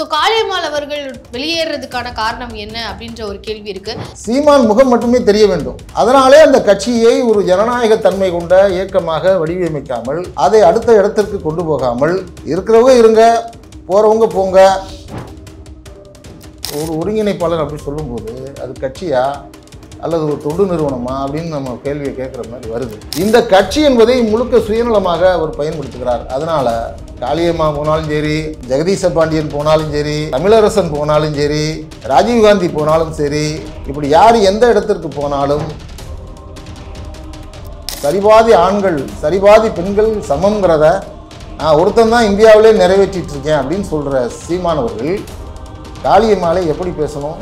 So Kaliammal அவர்கள் வெளியேறதுக்கான காரணம் என்ன அப்படின்ற ஒரு கேள்வி இருக்கு. சீமான் முகம் மட்டுமே தெரிய வேண்டும். அதனாலே அந்த கட்சியை ஒரு ஜனநாயக தன்மை கொண்ட இயக்கமாக வடிவமைக்காமல் அதை அடுத்த இடத்திற்கு கொண்டு போகாமல் இருக்கிறவங்க இருங்க, போறவங்க போங்க, ஒரு ஒருங்கிணைப்பாளர் அப்படி சொல்லும்போது அது கட்சியா அல்லது ஒரு தொண்டு நிறுவனமா அப்படின்னு நம்ம கேள்வியை கேட்குற மாதிரி வருது. இந்த கட்சி என்பதை முழுக்க சுயநலமாக அவர் பயன்படுத்துகிறார். அதனால காளியம்மா போனாலும் சரி, ஜெகதீச பாண்டியன் போனாலும் சரி, தமிழரசன் போனாலும் சரி, ராஜீவ்காந்தி போனாலும் சரி, இப்படி யார் எந்த இடத்திற்கு போனாலும் சரிபாதி ஆண்கள் சரிபாதி பெண்கள் சமங்கிறத நான் ஒருத்தன் தான் இந்தியாவிலே நிறைவேற்றிட்டு இருக்கேன் அப்படின்னு சொல்கிற சீமானவர்கள் காளியம்மாளை எப்படி பேசணும்?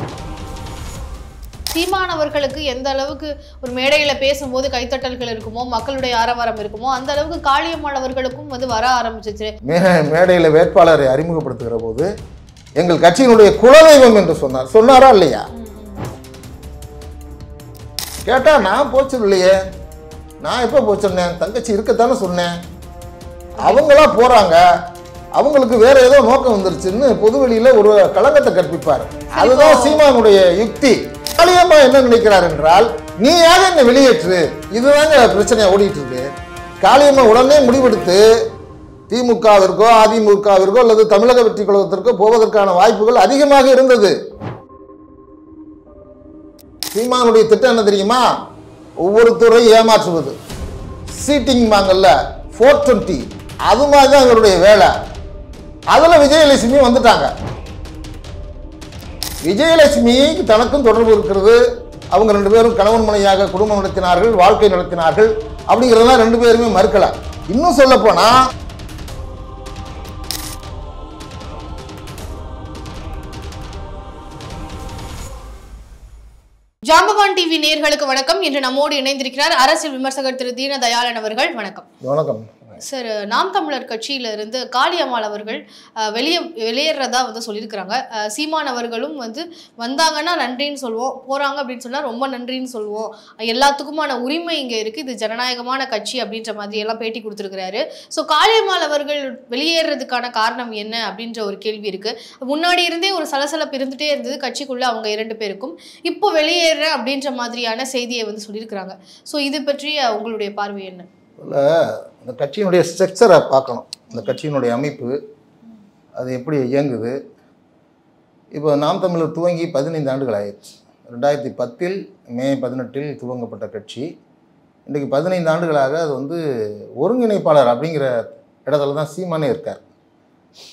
சீமானவர்களுக்கு எந்த அளவுக்கு ஒரு மேடையில பேசும்போது கைத்தட்டல்கள் இருக்குமோ, மக்களுடைய ஆரவாரம் இருக்குமோ, அந்த அளவுக்கு காளியம்மாள் அவர்களுக்கும் வர ஆரம்பிச்சிச்சு. மேடையில் வேட்பாளரை அறிமுகப்படுத்துகிற போது எங்கள் கட்சியினுடைய குலதெய்வம் என்று சொன்னாரா இல்லையா? கேட்டா நான் போச்சு இல்லையே, நான் எப்போ போச்சுன்னேன், தங்கச்சி இருக்கத்தானே சொன்னேன். அவங்களா போறாங்க, அவங்களுக்கு வேற ஏதோ நோக்கம் வந்துருச்சுன்னு பொதுவெளியில ஒரு களங்கத்தை கற்பிப்பார். அதுதான் சீமானுடைய யுக்தி. காளியம்மா என்ன நினைக்கிறார் என்றால், நீ யாரு என்ன வெளியேற்று, இதுதாங்க பிரச்சனையா ஓடிட்டு இருக்கு. காளியம்மா உடனே முடிவெடுத்து திமுகவிற்கோ அதிமுகவிற்கோ அல்லது தமிழக வெற்றி கழகத்திற்கோ போவதற்கான வாய்ப்புகள் அதிகமாக இருந்தது. சீமானுடைய திட்டம் என்ன தெரியுமா? ஒவ்வொருத்தரை ஏமாற்றுவது, சீட்டிங் வாங்கல்ல 420, அது மாதிரி தான் இவருடைய வேலை. அதுல விஜயலட்சுமி வந்துட்டாங்க. விஜயலட்சுமி தனக்கும் தொடர்பு இருக்கிறது. அவங்க ரெண்டு பேரும் கணவன் மனைவியாக குடும்பம் நடத்தினார்கள், வாழ்க்கை நடத்தினார்கள். அப்படிங்கிறதெல்லாம் ரெண்டு பேருமே மறுக்கல. இன்னும் சொல்ல போனா ஜாம்பவான் டிவி நேயர்களுக்கு வணக்கம். இன்று நம்மோடு இணைந்திருக்கிறார் அரசியல் விமர்சகர் திரு தீனதயாளன் அவர்கள். வணக்கம். வணக்கம் சார். நாம் தமிழர் கட்சியில இருந்து காளியம்மாள் அவர்கள் வெளியேறதா சொல்லியிருக்கிறாங்க. சீமான் அவர்களும் வந்தாங்கன்னா நன்றின்னு சொல்லுவோம், போறாங்க அப்படின்னு சொன்னா ரொம்ப நன்றின்னு சொல்லுவோம், எல்லாத்துக்குமான உரிமை இங்க இருக்கு, இது ஜனநாயகமான கட்சி அப்படின்ற மாதிரி எல்லாம் பேட்டி கொடுத்துருக்கிறாரு. ஸோ காளியம்மாள் அவர்கள் வெளியேறதுக்கான காரணம் என்ன அப்படின்ற ஒரு கேள்வி இருக்கு. முன்னாடி இருந்தே ஒரு சலசலப்பு இருந்துட்டே இருந்தது கட்சிக்குள்ள அவங்க இரண்டு பேருக்கும். இப்போ வெளியேற அப்படின்ற மாதிரியான செய்தியை சொல்லியிருக்கிறாங்க. ஸோ இது பற்றி உங்களுடைய பார்வை என்ன? இந்த கட்சியினுடைய ஸ்ட்ரக்சரை பார்க்கணும். இந்த கட்சியினுடைய அமைப்பு அது எப்படி இயங்குது. இப்போ நாம் தமிழர் துவங்கி 15 ஆண்டுகள் ஆயிடுச்சு. 2010 மே 18 துவங்கப்பட்ட கட்சி இன்றைக்கு 15 ஆண்டுகளாக அது ஒருங்கிணைப்பாளர் அப்படிங்கிற இடத்துல தான் சீமானே இருக்கார்.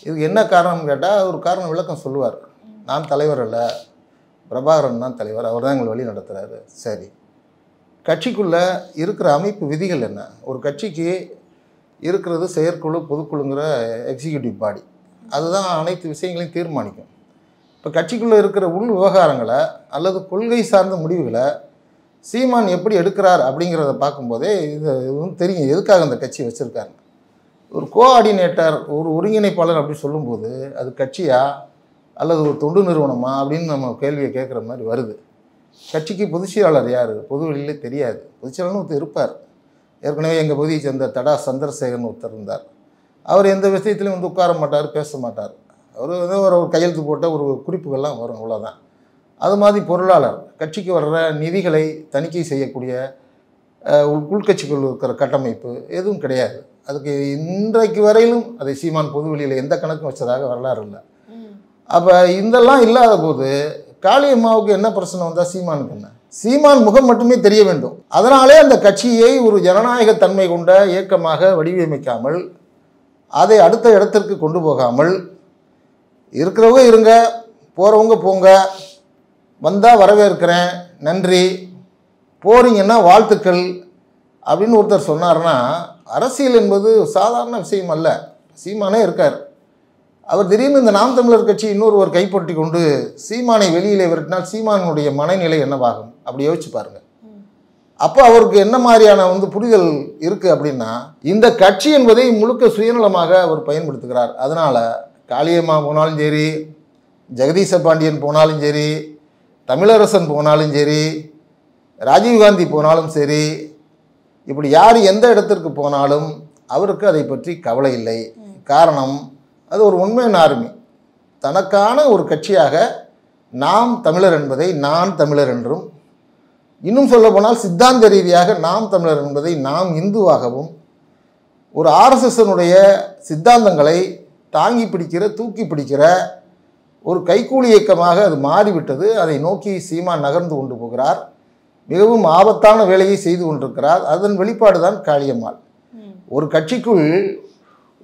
இதுக்கு என்ன காரணம்னு கேட்டால் ஒரு காரணம் விளக்கம் சொல்லுவார். நான் தலைவர் அல்ல, பிரபாகரன் தான் தலைவர், அவர் தான் எங்களை வழி நடத்துகிறாரு. சரி, கட்சிக்குள்ளே இருக்கிற அமைப்பு விதிகள் என்ன? ஒரு கட்சிக்கு இருக்கிறது செயற்குழு, பொதுக்குழுங்கிற எக்ஸிக்யூட்டிவ் பாடி, அதுதான் அனைத்து விஷயங்களையும் தீர்மானிக்கும். இப்போ கட்சிக்குள்ளே இருக்கிற உள் விவகாரங்களை அல்லது கொள்கை சார்ந்த முடிவுகளை சீமான் எப்படி எடுக்கிறார் அப்படிங்கிறத பார்க்கும்போதே இது தெரியும் எதுக்காக அந்த கட்சி வச்சுருக்காங்க. ஒரு கோஆர்டினேட்டர், ஒரு ஒருங்கிணைப்பாளர் அப்படி சொல்லும்போது அது கட்சியா அல்லது ஒரு தொண்டு நிறுவனமா அப்படின்னு நம்ம கேள்வியை கேட்குற மாதிரி வருது. கட்சிக்கு பொதுச்செயலாளர் யார்? பொதுவெளியிலே தெரியாது. பொதுச்செயலாளர்னு ஒருத்தர் இருப்பார். ஏற்கனவே எங்கள் பகுதியை சேர்ந்த தடா சந்திரசேகர்னு ஒருத்தர் இருந்தார். அவர் எந்த விஷயத்துலையும் உட்கார மாட்டார், பேச மாட்டார். அவர் ஒரு கையெழுத்து போட்ட ஒரு குறிப்புகள்லாம் வரும், அவ்வளோதான். அது மாதிரி பொருளாளர், கட்சிக்கு வர்ற நிதிகளை தணிக்கை செய்யக்கூடிய உள்கட்சிக்குள் இருக்கிற கட்டமைப்பு எதுவும் கிடையாது. அதுக்கு இன்றைக்கு வரையிலும் அதை சீமான் பொதுவெளியில் எந்த கணக்கும் வச்சதாக வரலாறு இல்லை. அப்போ இதெல்லாம் இல்லாத போது காளியம்மாவுக்கு என்ன பிரச்சனை வந்தால் சீமானுக்கு என்ன? சீமான் முகம் மட்டுமே தெரிய வேண்டும். அதனாலே அந்த கட்சியை ஒரு ஜனநாயக தன்மை கொண்ட இயக்கமாக வடிவமைக்காமல் அதை அடுத்த இடத்திற்கு கொண்டு போகாமல் இருக்கிறவங்க இருங்க, போகிறவங்க போங்க, வந்தால் வரவேற்கிறேன், நன்றி, போறீங்கன்னா வாழ்த்துக்கள் அப்படின்னு ஒருத்தர் சொன்னார்னா, அரசியல் என்பது சாதாரண விஷயம் அல்ல. சீமானே இருக்கார். அவர் திடீர்னு இந்த நாம் தமிழர் கட்சி இன்னொருவர் கைப்பற்றி கொண்டு சீமானை வெளியிலே விரட்டினால் சீமானுடைய மனநிலை என்னவாகும்? அப்படி யோசிச்சு பாருங்க. அப்போ அவருக்கு என்ன மாதிரியான புரிதல் இருக்குது அப்படின்னா, இந்த கட்சி என்பதை முழுக்க சுயநலமாக அவர் பயன்படுத்துகிறார். அதனால் காளியம்மா போனாலும் சரி, ஜெகதீச பாண்டியன் போனாலும் சரி, தமிழரசன் போனாலும் சரி, ராஜீவ்காந்தி போனாலும் சரி, இப்படி யார் எந்த இடத்திற்கு போனாலும் அவருக்கு அதை பற்றி கவலை இல்லை. காரணம், அது ஒரு உண்மையான ஆர்மி. தனக்கான ஒரு கட்சியாக நாம் தமிழர் என்பதை நான் தமிழர் என்றும், இன்னும் சொல்ல போனால் சித்தாந்த ரீதியாக நாம் தமிழர் என்பதை நாம் இந்துவாகவும், ஒரு ஆர்எஸ்எஸ்னுடைய சித்தாந்தங்களை தாங்கி பிடிக்கிற தூக்கி பிடிக்கிற ஒரு கைக்கூலி இயக்கமாக அது மாறிவிட்டது. அதை நோக்கி சீமான் நகர்ந்து கொண்டு போகிறார். மிகவும் ஆபத்தான வேலையை செய்து கொண்டிருக்கிறார். அதன் வெளிப்பாடு தான் காளியம்மாள். ஒரு கட்சிக்குள்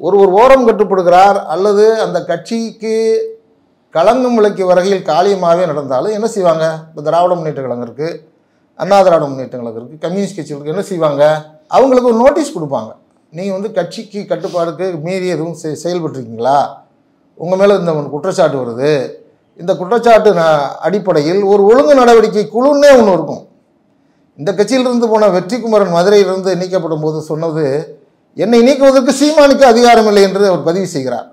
ஒருவர் ஓரம் கட்டுப்படுகிறார் அல்லது அந்த கட்சிக்கு களங்கம் விளக்கிய வகையில் காளியம்மாவே நடந்தாலும் என்ன செய்வாங்க? இப்போ திராவிட முன்னேற்ற கழகம் இருக்குது, அண்ணா திராவிட முன்னேற்ற கழகம் இருக்குது, கம்யூனிஸ்ட் கட்சிகளுக்கு என்ன செய்வாங்க? அவங்களுக்கு ஒரு நோட்டீஸ் கொடுப்பாங்க. நீங்கள் வந்து கட்சிக்கு கட்டுப்பாடுக்கு மீறி எதுவும் செயல்பட்டுருக்கீங்களா, உங்கள் மேலே இந்த குற்றச்சாட்டு வருது, இந்த குற்றச்சாட்டு அடிப்படையில் ஒரு ஒழுங்கு நடவடிக்கை குழுன்னே ஒன்று இருக்கும். இந்த கட்சியிலிருந்து போன வெற்றிக்குமரன் மதுரையிலிருந்து நீக்கப்படும் போது சொன்னது, என்னை நீக்குவதற்கு சீமானுக்கு அதிகாரம் இல்லை என்று அவர் பதிவு செய்கிறார்.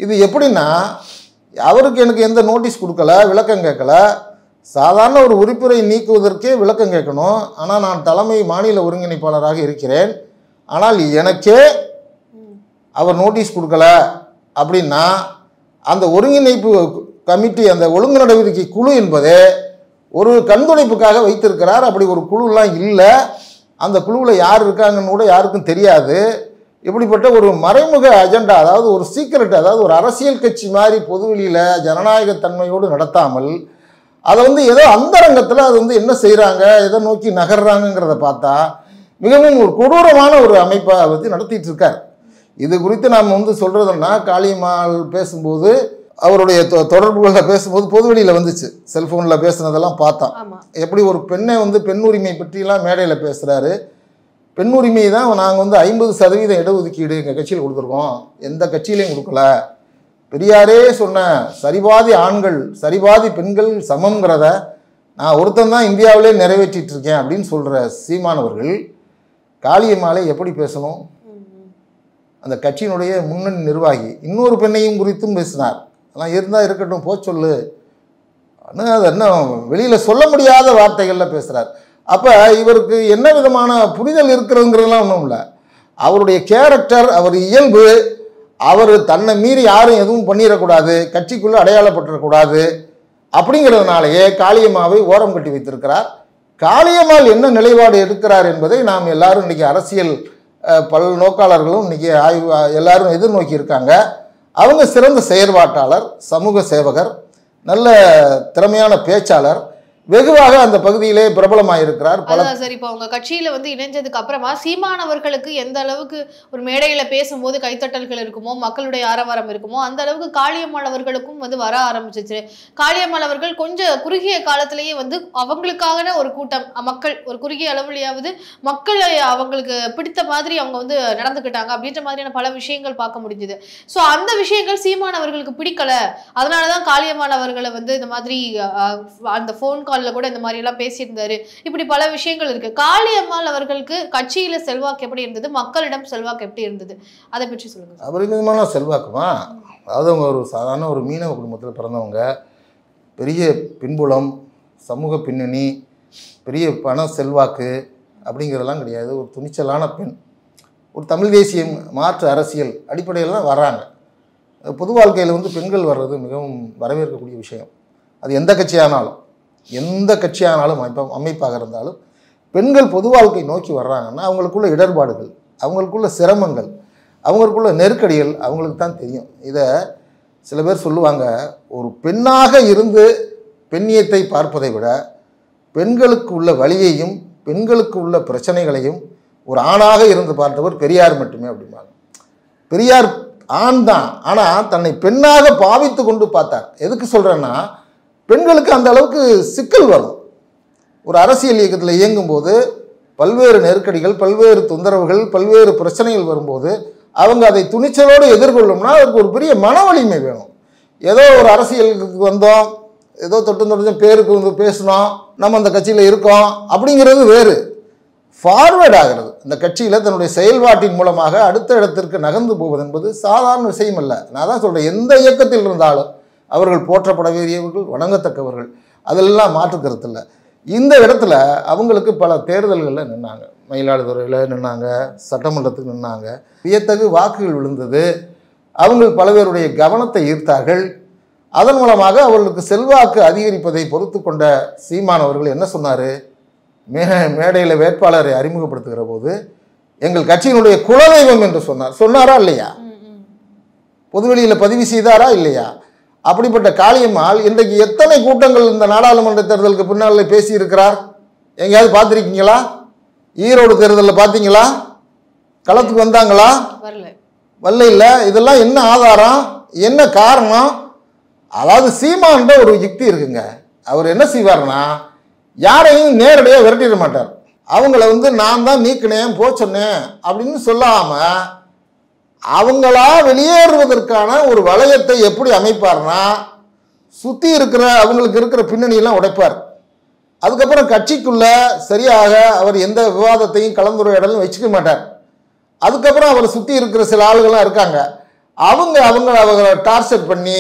இது எப்படின்னா, அவருக்கு எனக்கு எந்த நோட்டீஸ் கொடுக்கல, விளக்கம் கேட்கல. சாதாரண ஒரு உறுப்பினரை நீக்குவதற்கே விளக்கம் கேட்கணும். ஆனால் நான் தலைமை மாநில ஒருங்கிணைப்பாளராக இருக்கிறேன், ஆனால் எனக்கே அவர் நோட்டீஸ் கொடுக்கல அப்படின்னா அந்த ஒருங்கிணைப்பு கமிட்டி, அந்த ஒழுங்கு நடவடிக்கை குழு என்பது ஒரு கண்துடைப்புக்காக வைத்திருக்கிறார். அப்படி ஒரு குழுலாம் இல்லை. அந்த குழுவில் யார் இருக்காங்கன்னு கூட யாருக்கும் தெரியாது. இப்படிப்பட்ட ஒரு மறைமுக அஜெண்டா, அதாவது ஒரு சீக்கிரட், அதாவது ஒரு அரசியல் கட்சி மாதிரி பொதுவெளியில் ஜனநாயகத்தன்மையோடு நடத்தாமல் அதை வந்து ஏதோ அந்தரங்கத்தில் அது வந்து என்ன செய்கிறாங்க, எதை நோக்கி நகர்றாங்கிறத பார்த்தா மிகவும் ஒரு கொடூரமான ஒரு அமைப்பை வந்து நடத்திட்டு இருக்கார். இது குறித்து நாம் வந்து சொல்கிறதுன்னா, காளியம்மாள் பேசும்போது அவருடைய தொடர்புகளில் பேசும்போது பொதுவெளியில் வந்துச்சு, செல்ஃபோனில் பேசுனதெல்லாம் பார்த்தோம். எப்படி ஒரு பெண்ணை வந்து பெண் உரிமை பற்றிலாம் மேடையில் பேசுகிறாரு. பெண் உரிமை தான் நாங்கள் வந்து 50% இடஒதுக்கீடு எங்கள் கட்சியில் கொடுத்துருக்கோம், எந்த கட்சியிலையும் கொடுக்கல. பெரியாரே சொன்ன சரிபாதி ஆண்கள் சரிபாதி பெண்கள் சமம்ங்கிறத நான் ஒருத்தன் தான் இந்தியாவிலே நிறைவேற்றிட்டு இருக்கேன் அப்படின்னு சொல்கிற சீமானவர்கள் காளியம்மாளை எப்படி பேசணும்? அந்த கட்சியினுடைய முன்னணி நிர்வாகி இன்னொரு பெண்ணையும் குறித்தும் பேசினார். அதெல்லாம் இருந்தால் இருக்கட்டும், போ சொல்லு, அது என்ன வெளியில் சொல்ல முடியாத வார்த்தைகளில் பேசுகிறார். அப்போ இவருக்கு என்ன விதமான புரிதல் இருக்கிறதுங்கிறதுலாம் ஒன்றும் இல்லை. அவருடைய கேரக்டர், அவர் இயல்பு, அவர் தன்னை மீறி யாரும் எதுவும் பண்ணிடக்கூடாது, கட்சிக்குள்ளே அடையாளப்பட்டுறக்கூடாது அப்படிங்கிறதுனாலேயே காளியம்மாவை ஓரம் கட்டி வைத்திருக்கிறார். காளியம்மாள் என்ன நிலைப்பாடு எடுக்கிறார் என்பதை நாம் எல்லாரும் இன்றைக்கி அரசியல் பல நோக்காளர்களும் இன்றைக்கி எல்லாரும் எதிர்நோக்கி இருக்காங்க. அவங்க சிறந்த செயற்பாட்டாளர், சமூக சேவகர், நல்ல திறமையான பேச்சாளர், வெகுவாக அந்த பகுதியிலே பிரபலமாயிருக்கிறார். சார், இப்போ அவங்க கட்சியில வந்து இணைஞ்சதுக்கு அப்புறமா சீமானவர்களுக்கு எந்த அளவுக்கு ஒரு மேடையில பேசும்போது கைத்தட்டல்கள் இருக்குமோ, மக்களுடைய ஆரவாரம் இருக்குமோ, அந்த அளவுக்கு காளியம்மாள் அவர்களுக்கும் வந்து வர ஆரம்பிச்சிச்சு. காளியம்மாள் அவர்கள் கொஞ்சம் குறுகிய காலத்திலேயே வந்து அவங்களுக்கான ஒரு கூட்டம், மக்கள் ஒரு குறுகிய அளவுலையாவது மக்களை அவங்களுக்கு பிடித்த மாதிரி அவங்க வந்து நடந்துக்கிட்டாங்க அப்படின்ற மாதிரியான பல விஷயங்கள் பார்க்க முடிஞ்சுது. ஸோ அந்த விஷயங்கள் சீமானவர்களுக்கு பிடிக்கல. அதனாலதான் காளியம்மாள் அவர்களை வந்து இந்த மாதிரி அந்த போன் காலில் கூட இந்த மாதிரி எல்லாம் பேசியிருந்தாரு. இப்படி பல விஷயங்கள் இருக்கு. காளியம்மாள் அவர்களுக்கு கட்சியில செல்வாக்கு எப்படி இருந்தது, மக்களிடம் செல்வாக்கு எப்படி இருந்தது, அதை பற்றி சொல்லுங்க. அபரிமிதமான செல்வாக்குமா? அதாவது அவங்க ஒரு சாதாரண ஒரு மீனவ குடும்பத்தில் பிறந்தவங்க, பெரிய பின்புலம், சமூக பின்னணி, பெரிய பண செல்வாக்கு அப்படிங்கிறதெல்லாம் கிடையாது. ஒரு துணிச்சலான பெண், ஒரு தமிழ் தேசிய மாற்று அரசியல் அடிப்படையில் தான் வர்றாங்க. பொது வாழ்க்கையில் வந்து பெண்கள் வர்றது மிகவும் வரவேற்கக்கூடிய விஷயம். அது எந்த கட்சியானாலும் அமைப்பாக இருந்தாலும் பெண்கள் பொது வாழ்க்கை நோக்கி வர்றாங்கன்னா அவங்களுக்குள்ள இடர்பாடுகள், அவங்களுக்குள்ள சிரமங்கள், அவங்களுக்குள்ள நெருக்கடிகள் அவங்களுக்கு தான் தெரியும். இதை சில பேர் சொல்லுவாங்க, ஒரு பெண்ணாக இருந்து பெண்ணியத்தை பார்ப்பதை விட பெண்களுக்கு உள்ள வலியையும் பெண்களுக்கு உள்ள பிரச்சனைகளையும் ஒரு ஆணாக இருந்து பார்த்தவர் பெரியார் மட்டுமே அப்படிம்பாங்க. பெரியார் ஆண் தான், ஆனால் தன்னை பெண்ணாக பாவித்து கொண்டு பார்த்தார். எதுக்கு சொல்கிறேன்னா, பெண்களுக்கு அந்த அளவுக்கு சிக்கல் வரும். ஒரு அரசியல் இயக்கத்தில் இயங்கும்போது பல்வேறு நெருக்கடிகள், பல்வேறு தொந்தரவுகள், பல்வேறு பிரச்சனைகள் வரும்போது அவங்க அதை துணிச்சலோடு எதிர்கொள்ளும்னா அதுக்கு ஒரு பெரிய மன வலிமை வேணும். ஏதோ ஒரு அரசியலுக்கு வந்தோம், ஏதோ தொட்டு பேருக்கு வந்து பேசணும், நம்ம அந்த கட்சியில் இருக்கோம் அப்படிங்கிறது வேறு. ஃபார்வேர்ட் ஆகிறது, இந்த கட்சியில் தன்னுடைய செயல்பாட்டின் மூலமாக அடுத்த இடத்திற்கு நகர்ந்து போவது என்பது சாதாரண விஷயம் அல்ல. நான் தான் சொல்கிறேன், எந்த இயக்கத்தில் இருந்தாலும் அவர்கள் போற்றப்பட வேண்டியவர்கள், வணங்கத்தக்கவர்கள், அதெல்லாம் மாற்று கருத்து இல்லை. இந்த இடத்துல அவங்களுக்கு பல தேர்தல்களில் நின்னாங்க, மயிலாடுதுறையில் நின்னாங்க, சட்டமன்றத்துக்கு நின்னாங்க, வியத்தகு வாக்குகள் விழுந்தது, அவங்க பல பேருடைய கவனத்தை ஈர்த்தார்கள். அதன் மூலமாக அவர்களுக்கு செல்வாக்கு அதிகரிப்பதை பொறுத்து கொண்ட சீமான் அவர்கள் என்ன சொன்னார்? மேடையில் வேட்பாளரை அறிமுகப்படுத்துகிற போது எங்கள் கட்சியினுடைய குலதெய்வம் என்று சொன்னாரா இல்லையா? பொதுவெளியில் பதிவு செய்தாரா இல்லையா? அப்படிப்பட்ட காளியம்மாள் இன்றைக்கு எத்தனை கூட்டங்கள் இந்த நாடாளுமன்ற தேர்தலுக்கு பின்னால் பேசியிருக்கிறார்? எங்கேயாவது பார்த்துருக்கீங்களா? ஈரோடு தேர்தலில் பார்த்தீங்களா? களத்துக்கு வந்தாங்களா? வரல. இல்லை. இதெல்லாம் என்ன ஆதாரம், என்ன காரணம்? அதாவது சீமான்ன்ற ஒரு யுக்தி இருக்குங்க. அவர் என்ன செய்வார்னா, யாரையும் நேரடியாக விரட்டிட மாட்டார். அவங்கள நான் தான் நீக்கினேன் போச்சொன்னேன் அப்படின்னு சொல்லாமல் அவங்களா வெளியேறுவதற்கான ஒரு வளையத்தை எப்படி அமைப்பார்னா, சுற்றி இருக்கிற அவங்களுக்கு இருக்கிற பின்னணியெல்லாம் உடைப்பார். அதுக்கப்புறம் கட்சிக்குள்ள சரியாக அவர் எந்த விவாதத்தையும் கலந்துரையாடலும் வச்சுக்க மாட்டார். அதுக்கப்புறம் அவரை சுற்றி இருக்கிற சில ஆளுகள்லாம் இருக்காங்க, அவங்களை டார்ச்சர் பண்ணி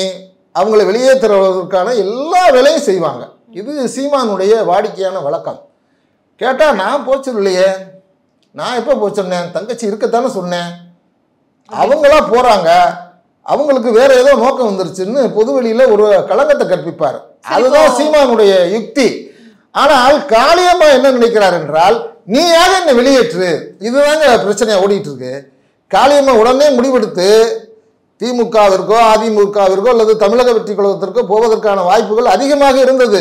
அவங்களை வெளியேற்றுவதற்கான எல்லா வேலையும் செய்வாங்க. இது சீமானுடைய வாடிக்கையான வழக்கம். கேட்டால் நான் போச்சு இல்லையே, நான் எப்போ போச்சொன்னேன், தங்கச்சி இருக்கத்தானே சொன்னேன். அவங்களா போகிறாங்க, அவங்களுக்கு வேற ஏதோ நோக்கம் வந்துருச்சுன்னு பொதுவெளியில் ஒரு களங்கத்தை கற்பிப்பார். அதுதான் சீமானுடைய யுக்தி. ஆனால் காளியம்மா என்ன நினைக்கிறார் என்றால், நீ யாரு என்னை வெளியேற்று, இதுதாங்க பிரச்சனையா ஓடிட்டு இருக்கு. காளியம்மா உடனே முடிவெடுத்து திமுகவிற்கோ அதிமுகவிற்கோ அல்லது தமிழக வெற்றி கழகத்திற்கோ போவதற்கான வாய்ப்புகள் அதிகமாக இருந்தது.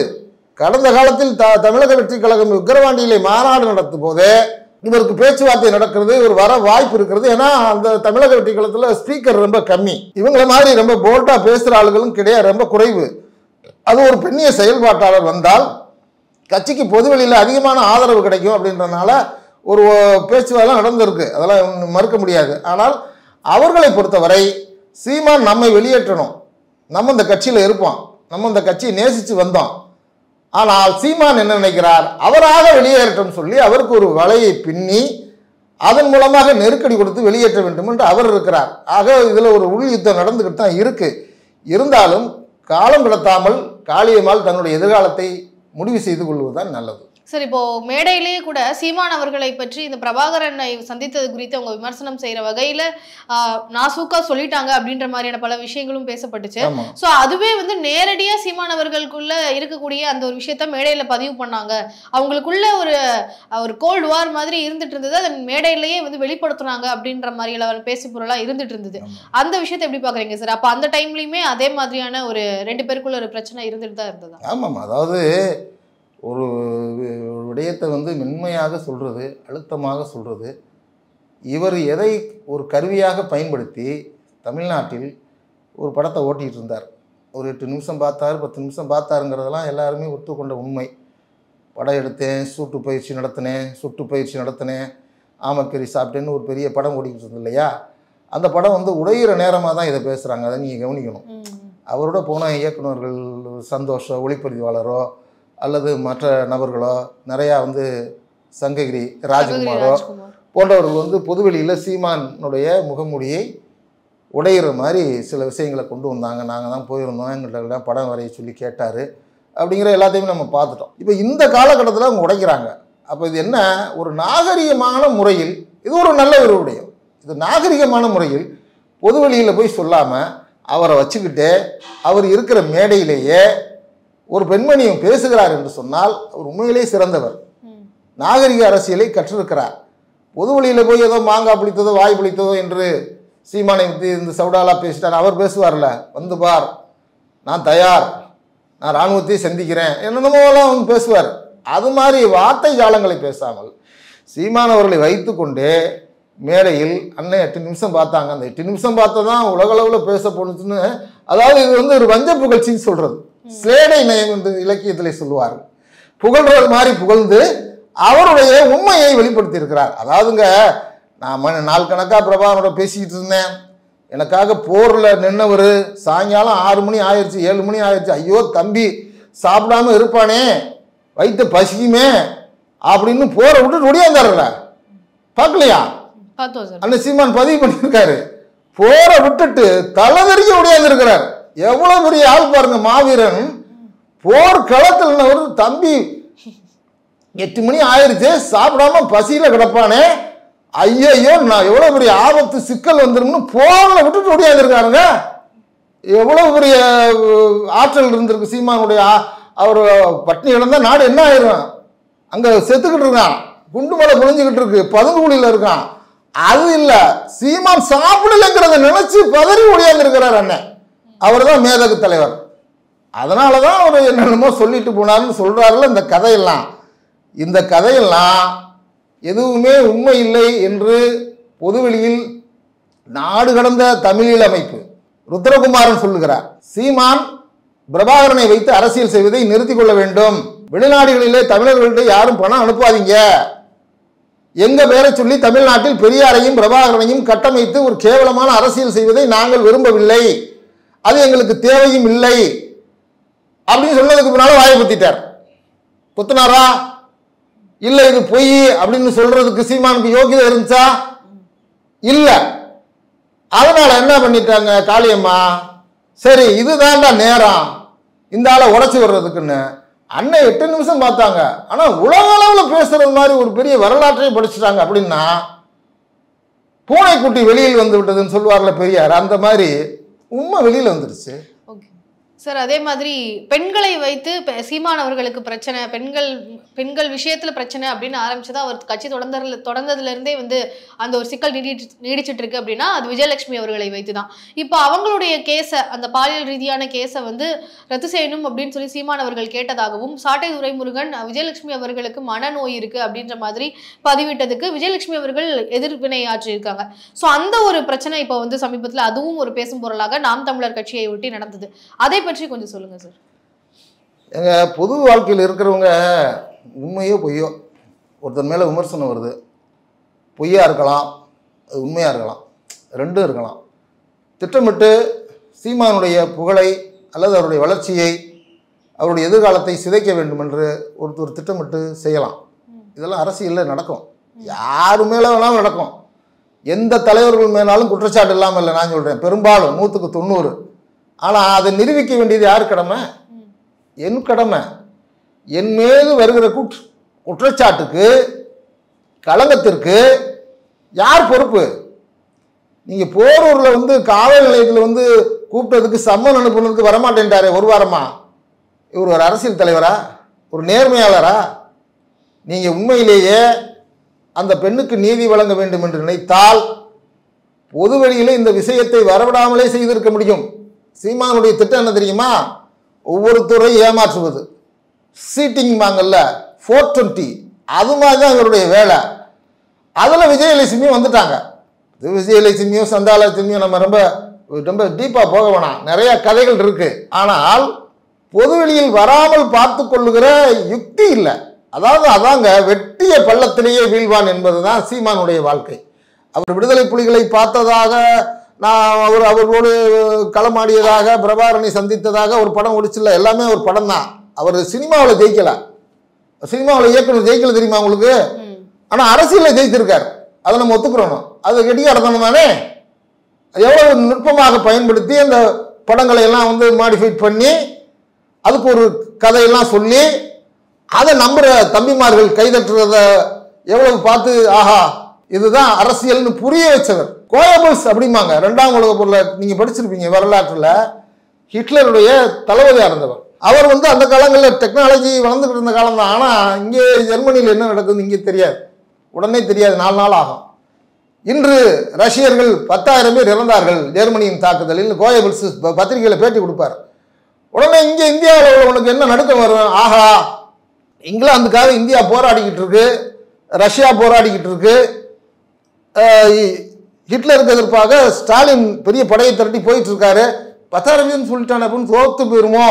கடந்த காலத்தில் தமிழக வெற்றி கழகம் விக்கிரவாண்டியிலே மாநாடு நடத்தும் போதே இவருக்கு பேச்சுவார்த்தை நடக்கிறது, இவர் வர வாய்ப்பு இருக்கிறது. ஏன்னா அந்த தமிழக வெற்றி கழகத்தில் ஸ்பீக்கர் ரொம்ப கம்மி, இவங்களை மாதிரி ரொம்ப போல்டா பேசுகிற ஆளுகளும் கிடையாது, ரொம்ப குறைவு. அது ஒரு பெண்ணிய செயல்பாட்டாளர் வந்தால் கட்சிக்கு பொதுவெளியில் அதிகமான ஆதரவு கிடைக்கும் அப்படின்றனால ஒரு பேச்சுவார்த்தை நடந்திருக்கு, அதெல்லாம் மறுக்க முடியாது. ஆனால் அவர்களை பொறுத்தவரை சீமான் நம்மை வெளியேற்றணும், நம்ம இந்த கட்சியில் இருப்போம், நம்ம இந்த கட்சியை நேசித்து வந்தோம். ஆனால் சீமான் என்ன நினைக்கிறார், அவராக வெளியேறட்டும் சொல்லி அவருக்கு ஒரு வலையை பின்னி அதன் மூலமாக நெருக்கடி கொடுத்து வெளியேற்ற வேண்டும் என்று அவர் இருக்கிறார். ஆக இதில் ஒரு உள் யுத்தம் நடந்துக்கிட்டு தான் இருக்கு. இருந்தாலும் காலம் கடத்தாமல் காளியம்மாள் தன்னுடைய எதிர்காலத்தை முடிவு செய்து கொள்வதுதான் நல்லது. சார், இப்போ மேடையிலேயே கூட சீமான் அவர்களை பற்றி இந்த பிரபாகரனை சந்தித்தது குறித்து அவங்க விமர்சனம் செய்யற வகையில நாசூக்கா சொல்லிட்டாங்க அப்படின்ற மாதிரியான பல விஷயங்களும் பேசப்பட்டுச்சு. ஸோ அதுவே நேரடியா சீமான் அவர்களுக்குள்ள இருக்கக்கூடிய அந்த ஒரு விஷயத்த மேடையில பதிவு பண்ணாங்க. அவங்களுக்குள்ள ஒரு கோல்டு வார் மாதிரி இருந்துட்டு இருந்தது, அதை மேடையிலேயே வெளிப்படுத்தினாங்க அப்படின்ற மாதிரி பேசு பொருளா இருந்துட்டு இருந்தது. அந்த விஷயத்தை எப்படி பாக்குறீங்க சார்? அப்ப அந்த டைம்லயுமே அதே மாதிரியான ஒரு ரெண்டு பேருக்குள்ள ஒரு பிரச்சனை இருந்துட்டு தான் இருந்ததா? ஆமாம், அதாவது ஒரு விடயத்தை மென்மையாக சொல்கிறது, அழுத்தமாக சொல்கிறது. இவர் எதை ஒரு கருவியாக பயன்படுத்தி தமிழ்நாட்டில் ஒரு படத்தை ஓட்டிகிட்டு இருந்தார். ஒரு 8 நிமிஷம் பார்த்தார், 10 நிமிஷம் பார்த்தாருங்கிறதெல்லாம் எல்லாருமே ஒத்துக்கொண்ட உண்மை. படம் எடுத்தேன், சுட்டு பயிற்சி நடத்தினேன், ஆமக்கறி சாப்பிட்டேன்னு ஒரு பெரிய படம் ஓடிக்கிட்டு இருந்தது இல்லையா? அந்த படம் உடையிற நேரமாக தான் இதை பேசுகிறாங்க. அதை நீங்கள் கவனிக்கணும். அவரோட போன இயக்குநர்கள் சந்தோஷம், ஒளிப்பதிவாளரோ அல்லது மற்ற நபர்களோ நிறையா சங்ககிரி ராஜகுமாரோ போன்றவர்கள் பொதுவெளியில் சீமானுடைய முகமூடியை உடையிற மாதிரி சில விஷயங்களை கொண்டு வந்தாங்க. நாங்கள் தான் போயிருந்தோம், எங்கள்கிட்ட படம் வரைய சொல்லி கேட்டார் அப்படிங்கிற எல்லாத்தையுமே நம்ம பார்த்துட்டோம். இப்போ இந்த காலகட்டத்தில் அவங்க உடைக்கிறாங்க. அப்போ இது என்ன, ஒரு நாகரிகமான முறையில், இது ஒரு நல்ல ஒரு விடயம். இது நாகரிகமான முறையில் பொதுவெளியில் போய் சொல்லாமல் அவரை வச்சுக்கிட்டு அவர் இருக்கிற மேடையிலேயே ஒரு பெண்மணியும் பேசுகிறார் என்று சொன்னால் அவர் உண்மையிலே சிறந்தவர், நாகரிக அரசியலை கற்றிருக்கிறார். பொது வழியில் போய் ஏதோ மாங்காய் பிடித்ததோ வாய் பிடித்ததோ என்று சீமானை பற்றி இந்த சவுடாலாக பேசிட்டார். அவர் பேசுவார்ல, வந்து பார் நான் தயார், நான் இராணுவத்தை சந்திக்கிறேன் என்னென்னமோலாம் பேசுவார். அது மாதிரி வார்த்தை ஜாலங்களை பேசாமல் சீமானவர்களை வைத்து கொண்டே மேடையில் அண்ணன் 8 நிமிஷம் பார்த்தாங்க, அந்த 8 நிமிஷம் பார்த்தா தான் உலகளவில் பேச போணுச்சுன்னு, அதாவது இது ஒரு வஞ்ச புகழ்ச்சின்னு சொல்கிறது, சேடை நயம் என்று இலக்கியத்திலே சொல்லுவார்கள். புகழ்றது மாதிரி புகழ்ந்து அவருடைய உண்மையை வெளிப்படுத்தி இருக்கிறார். அதாவதுங்க, நான் நாள் கணக்காக பிரபாகரோட பேசிக்கிட்டு இருந்தேன், எனக்காக போரில் நின்னவர் சாயங்காலம் 6 மணி ஆயிடுச்சு, 7 மணி ஆயிடுச்சு, ஐயோ தம்பி சாப்பிடாம இருப்பானே, வயிற்று பசிக்குமே அப்படின்னு போரை விட்டு ஒடியாந்தாருல, பார்க்கலையா? அண்ணன் சீமான் பதிவு பண்ணியிருக்காரு. போரை விட்டுட்டு தலைவரிக்க ஒடியாந்துருக்கிறார். எவ்வளவு பெரிய ஆள் பாருங்க, மாவீரன். போர் களத்தில் ஒரு தம்பி 8 மணி ஆயிடுச்சு சாப்பிடாம பசியில கிடப்பானே, ஐயோ நான் எவ்வளவு பெரிய ஆபத்து சிக்கல் வந்துரும்னு போர்ல விட்டுட்டு ஒடியாந்துருக்காருங்க. எவ்வளவு பெரிய ஆற்றல் இருந்திருக்கு சீமானுடைய. அவர் பட்னி இழந்தா நாடு என்ன ஆயிரும்? அங்க செத்துக்கிட்டு இருக்கான், குண்டு மலை குளிஞ்சுக்கிட்டு இருக்கு, பதுங்குழியில இருக்கான். அது இல்ல, சீமான் சாப்பிடலைங்கிறத நினைச்சு பதறி ஒழியாந்து இருக்கிறார் அண்ணன். அவர் தான் மேதகு தலைவர். அதனாலதான் அவர் என்னென்னமோ சொல்லிட்டு போனார்னு சொல்றாருல. இந்த கதையெல்லாம் எதுவுமே உண்மை இல்லை என்று பொதுவெளியில் நாடு கடந்த தமிழீழ அமைப்பு ருத்ரகுமாரன் சொல்லுகிறார். சீமான் பிரபாகரனை வைத்து அரசியல் செய்வதை நிறுத்திக் கொள்ள வேண்டும். வெளிநாடுகளிலே தமிழர்கள்ட்ட யாரும் பணம் அனுப்பாதீங்க. எங்க பேரை சொல்லி தமிழ்நாட்டில் பெரியாரையும் பிரபாகரனையும் கட்டமைத்து ஒரு கேவலமான அரசியல் செய்வதை நாங்கள் விரும்பவில்லை, அது எங்களுக்கு தேவையும் இல்லை அப்படின்னு சொன்னதுக்கு பின்னால வாயை பத்திட்டார். குத்துனாரா? இல்ல இது பொய் அப்படின்னு சொல்றதுக்கு சீமானுக்கு யோகிதை இருந்துச்சா? இல்ல. அதனால என்ன பண்ணிட்டாங்க காளியம்மா, சரி இதுதான்டா நேரம் இந்த ஆளை உடைச்சு வர்றதுக்குன்னு அண்ணன் 8 நிமிஷம் பார்த்தாங்க. ஆனா உலக அளவுல பேசுறது மாதிரி ஒரு பெரிய வரலாற்றையே படிச்சுட்டாங்க. அப்படின்னா பூனைக்குட்டி வெளியில் வந்து விட்டதுன்னு சொல்லுவார்ல பெரியார், அந்த மாதிரி உண்மை வெளியில வந்துருச்சு. சார், அதே மாதிரி பெண்களை வைத்து சீமான் அவர்களுக்கு பிரச்சனை, பெண்கள் விஷயத்துல பிரச்சனை அப்படின்னு ஆரம்பிச்சதா அவர் கட்சி தொடர்ந்ததுல இருந்தே வந்து அந்த ஒரு சிக்கல் நீடிச்சிட்டு இருக்கு அப்படின்னா அது விஜயலட்சுமி அவர்களை வைத்து தான். இப்போ அவங்களுடைய கேஸை, அந்த பாலியல் ரீதியான கேஸை வந்து ரத்து செய்யணும் அப்படின்னு சொல்லி சீமான் அவர்கள் கேட்டதாகவும், சாட்டை துரைமுருகன் விஜயலட்சுமி அவர்களுக்கு மனநோய் இருக்கு அப்படின்ற மாதிரி பதிவிட்டதுக்கு விஜயலட்சுமி அவர்கள் எதிர்வினை ஆற்றியிருக்காங்க. ஸோ அந்த ஒரு பிரச்சனை இப்போ வந்து சமீபத்தில் அதுவும் ஒரு பேசும் பொருளாக நாம் தமிழர் கட்சியை ஒட்டி நடந்தது. அதை பற்றி கொஞ்சம் சொல்லுங்க சார். எங்க பொது வாழ்க்கையில் இருக்கிறவங்க உண்மையோ பொய்யோ ஒருத்தர் மேலே விமர்சனம் வருது, பொய்யா இருக்கலாம், அது உண்மையாக இருக்கலாம், ரெண்டும் இருக்கலாம். திட்டமிட்டு சீமானுடைய புகழை அல்லது அவருடைய வளர்ச்சியை, அவருடைய எதிர்காலத்தை சிதைக்க வேண்டும் என்று ஒருத்தர் திட்டமிட்டு செய்யலாம். இதெல்லாம் அரசியலில் நடக்கும், யாரு மேலே வேணாலும் நடக்கும். எந்த தலைவர்கள் மேலாலும் குற்றச்சாட்டு இல்லாமல் இல்லை நான் சொல்கிறேன், பெரும்பாலும் 100க்கு 90. ஆனால் அதை நிரூபிக்க வேண்டியது யார் கடமை? என் கடமை. என் மீது வருகிற குற்றச்சாட்டுக்கு, களங்கத்திற்கு யார் பொறுப்பு? நீங்கள் போரூரில் வந்து காவல் நிலையத்தில் வந்து கூப்பிட்டதுக்கு சம்மன் அனுப்புனதுக்கு வரமாட்டேன்ட்டாரே ஒரு வாரமா, இவர் ஒரு அரசியல் தலைவரா, ஒரு நேர்மையாளரா? நீங்கள் உண்மையிலேயே அந்த பெண்ணுக்கு நீதி வழங்க வேண்டும் என்று நினைத்தால் பொதுவெளியில் இந்த விஷயத்தை வரவிடாமலே செய்திருக்க முடியும். சீமானுடைய திட்டம் என்ன தெரியுமா? ஒவ்வொருத்தரை ஏமாற்றுவது, சீட்டிங் வாங்கல்ல 420, அது மாதிரி தான் இவருடைய வேலை. அதில் விஜயலட்சுமியும் வந்துட்டாங்க. விஜயலட்சுமியும் சந்தாலட்சுமியும் நம்ம ரொம்ப ரொம்ப டீப்பாக போக வேணாம், நிறைய கதைகள் இருக்கு. ஆனால் பொதுவெளியில் வராமல் பார்த்து கொள்ளுகிற யுக்தி இல்லை. அதாங்க வெட்டிய பள்ளத்திலேயே வீழ்வான் என்பது தான் சீமானுடைய வாழ்க்கை. அவர் விடுதலை புலிகளை பார்த்ததாக, நான் அவர்களோடு களமாடியதாக, பிரபாகரனை சந்தித்ததாக ஒரு படம் ஒடிச்சில்ல, எல்லாமே ஒரு படம் தான். அவர் சினிமாவில் ஜெயிக்கல, சினிமாவில் இயக்குனர் ஜெயிக்கல தெரியுமா உங்களுக்கு? ஆனால் அரசியலில் ஜெயித்திருக்கார், அதை நம்ம ஒத்துக்கிறோம். அது கெட்டியாடத்தனம் தானே. எவ்வளவு நுட்பமாக பயன்படுத்தி அந்த படங்களை எல்லாம் வந்து மாடிஃபைட் பண்ணி அதுக்கு ஒரு கதையெல்லாம் சொல்லி அதை நம்புற தம்பிமார்கள் கைதட்டுறத எவ்வளவு பார்த்து ஆஹா இதுதான் அரசியல்னு புரிய வச்சவர். கோயபல்ஸ் அப்படிம்பாங்க, 2ஆம் உலக போரில் நீங்க படிச்சிருப்பீங்க வரலாற்றுல, ஹிட்லருடைய தளபதியாக இருந்தவர். அவர் வந்து அந்த காலங்களில் டெக்னாலஜி வளர்ந்துக்கிட்டு இருந்த காலம் தான். ஆனால் இங்கே ஜெர்மனியில் என்ன நடக்குதுன்னு இங்கே தெரியாது, உடனே தெரியாது, 4 நாள் ஆகும். இன்று ரஷ்யர்கள் 10,000 பேர் இறந்தார்கள் ஜெர்மனியின் தாக்குதலில். கோயபல்ஸ் பத்திரிகையில் பேட்டி கொடுப்பார். உடனே இங்கே இந்தியாவில் உள்ளவனுக்கு என்ன நடுக்கம் வரும்? ஆஹா, இங்கிலாந்துக்காக இந்தியா போராடிக்கிட்டு இருக்கு, ரஷ்யா போராடிக்கிட்டு இருக்கு, ஹிட்லருக்கு எதிர்ப்பாக ஸ்டாலின் பெரிய படையை திரட்டி போயிட்டு இருக்காரு, 10,000 பேர் சொல்லிட்டான அப்படின்னு தோத்து போயிருமோ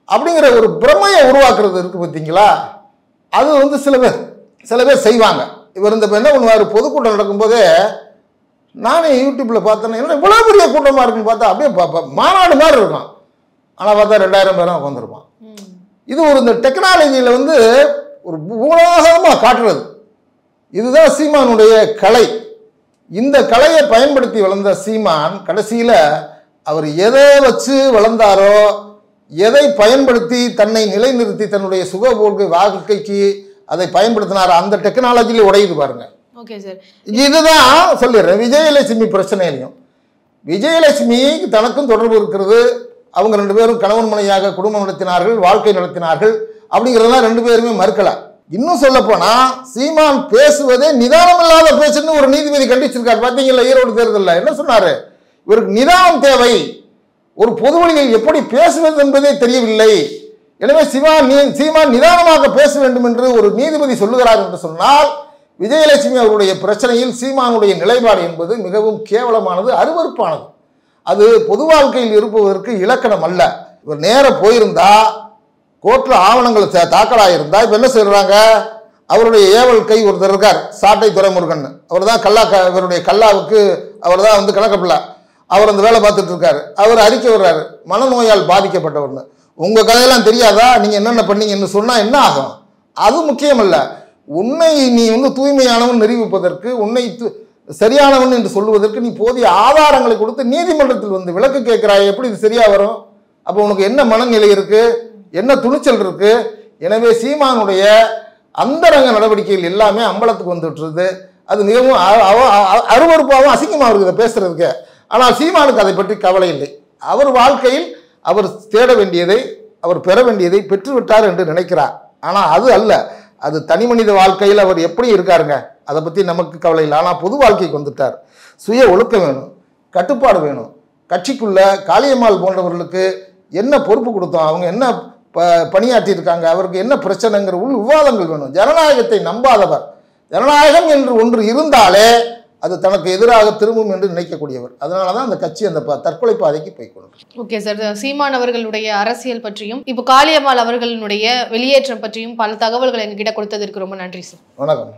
அப்படிங்கிற ஒரு பிரமையை உருவாக்குறது இருக்கு பார்த்தீங்களா? அது வந்து சில பேர் செய்வாங்க. இவர் இந்த என்ன பண்ணுவார், பொதுக்கூட்டம் நடக்கும்போதே நானே யூடியூப்ல பார்த்தேன்னா என்ன இவ்வளோ பெரிய கூட்டமாக இருக்குன்னு பார்த்தா அப்படியே மாநாடு மாதிரி இருக்கும். ஆனால் பார்த்தா 2,000 பேரும் உட்காந்துருப்பான். இது ஒரு இந்த டெக்னாலஜியில் வந்து ஒரு பூலோகமாக காட்டுறது. இதுதான் சீமானுடைய கலை. இந்த கலையை பயன்படுத்தி வளர்ந்த சீமான் கடைசியில் அவர் எதை வச்சு வளர்ந்தாரோ, எதை பயன்படுத்தி தன்னை நிலைநிறுத்தி தன்னுடைய சுகபோக்கு வாழ்க்கைக்கு அதை பயன்படுத்தினாரோ அந்த டெக்னாலஜியில உடையுது பாருங்க. ஓகே சார், இதுதான் சொல்லிடுறேன். விஜயலட்சுமி பிரச்சனையிலையும் விஜயலட்சுமி தனக்கும் தொடர்பு இருக்கிறது, அவங்க 2 பேரும் கணவன் மனைவியாக குடும்பம் நடத்தினார்கள், வாழ்க்கை நடத்தினார்கள் அப்படிங்கிறதெல்லாம் 2 பேருமே மறுக்கல. இன்னும் சொல்ல போனா சீமான் பேசுவதே நிதானம் இல்லாத பேசுன்னு ஒரு நீதிபதி கண்டிச்சிருக்காரு. பார்த்தீங்களா ஈரோடு தேர்தலில் என்ன சொன்னாரு? இவருக்கு நிதானம் தேவை, ஒரு பொது வழியில் எப்படி பேசுவது என்பதே தெரியவில்லை, எனவே சீமான் நிதானமாக பேச வேண்டும் என்று ஒரு நீதிபதி சொல்லுகிறார் என்று சொன்னால் விஜயலட்சுமி அவருடைய பிரச்சனையில் சீமானுடைய நிலைப்பாடு என்பது மிகவும் கேவலமானது, அருவருப்பானது. அது பொது வாழ்க்கையில் இருப்பதற்கு இலக்கணம் அல்ல. இவர் நேர போயிருந்தா கோர்ட்ல ஆவணங்கள் தாக்கலாயிருந்தா இப்ப என்ன செய்யறாங்க, அவருடைய ஏவல் கை ஒருத்தர் இருக்கார், சாட்டை துரைமுருகன், அவர் தான் இவருடைய கல்லாவுக்கு அவர் தான் வந்து கணக்கப்பில்லை, அவர் அந்த வேலை பார்த்துட்டு இருக்காரு. அவர் அறிக்கை வர்றாரு, மனநோயால் பாதிக்கப்பட்டவர்னு. உங்க கதையெல்லாம் தெரியாதா, நீங்க என்னென்ன பண்ணீங்கன்னு சொன்னா என்ன ஆகும்? அது முக்கியம் அல்ல. உன்னை நீ வந்து தூய்மையானவன் நிரூபிப்பதற்கு, உன்னை சரியானவன் என்று சொல்லுவதற்கு நீ போதிய ஆதாரங்களை கொடுத்து நீதிமன்றத்தில் வந்து விளக்கு கேட்கிறாய், எப்படி இது சரியா வரும்? அப்போ உனக்கு என்ன மனநிலை இருக்கு, என்ன துணிச்சல் இருக்கு? எனவே சீமானுடைய அந்தரங்க நடவடிக்கைகள் எல்லாமே அம்பலத்துக்கு வந்துட்டுருது. அது மிகவும் அருவருப்பாகவும் அசிங்கமாக இருக்குது பேசுறதுக்கு. ஆனால் சீமானுக்கு அதை பற்றி கவலை இல்லை. அவர் வாழ்க்கையில் அவர் தேட வேண்டியதை, அவர் பெற வேண்டியதை பெற்றுவிட்டார் என்று நினைக்கிறார். ஆனால் அது அல்ல, அது தனி மனித வாழ்க்கையில் அவர் எப்படி இருக்காருங்க, அதை பற்றி நமக்கு கவலை இல்லை. ஆனால் பொது வாழ்க்கைக்கு வந்துட்டார். சுய ஒழுக்கம் வேணும், கட்டுப்பாடு வேணும். கட்சிக்குள்ள காளியம்மாள் போன்றவர்களுக்கு என்ன பொறுப்பு கொடுத்தோம், அவங்க என்ன பணியாற்றி இருக்காங்க, அவருக்கு என்ன பிரச்சனைங்கிற உள் விவாதங்கள் வேணும். ஜனநாயகத்தை நம்பாதவர், ஜனநாயகம் என்று ஒன்று இருந்தாலே அது தனக்கு எதிராக திரும்பும் என்று நினைக்கக்கூடியவர். அதனால தான் அந்த கட்சி அந்த தற்கொலை பாதைக்கு போய் கொண்டு. ஓகே சார், சீமான் அவர்களுடைய அரசியல் பற்றியும் இப்போ காளியம்மாள் அவர்களுடைய வெளியேற்றம் பற்றியும் பல தகவல்கள் எங்ககிட்ட கொடுத்ததற்கு ரொம்ப நன்றி சார். வணக்கம்.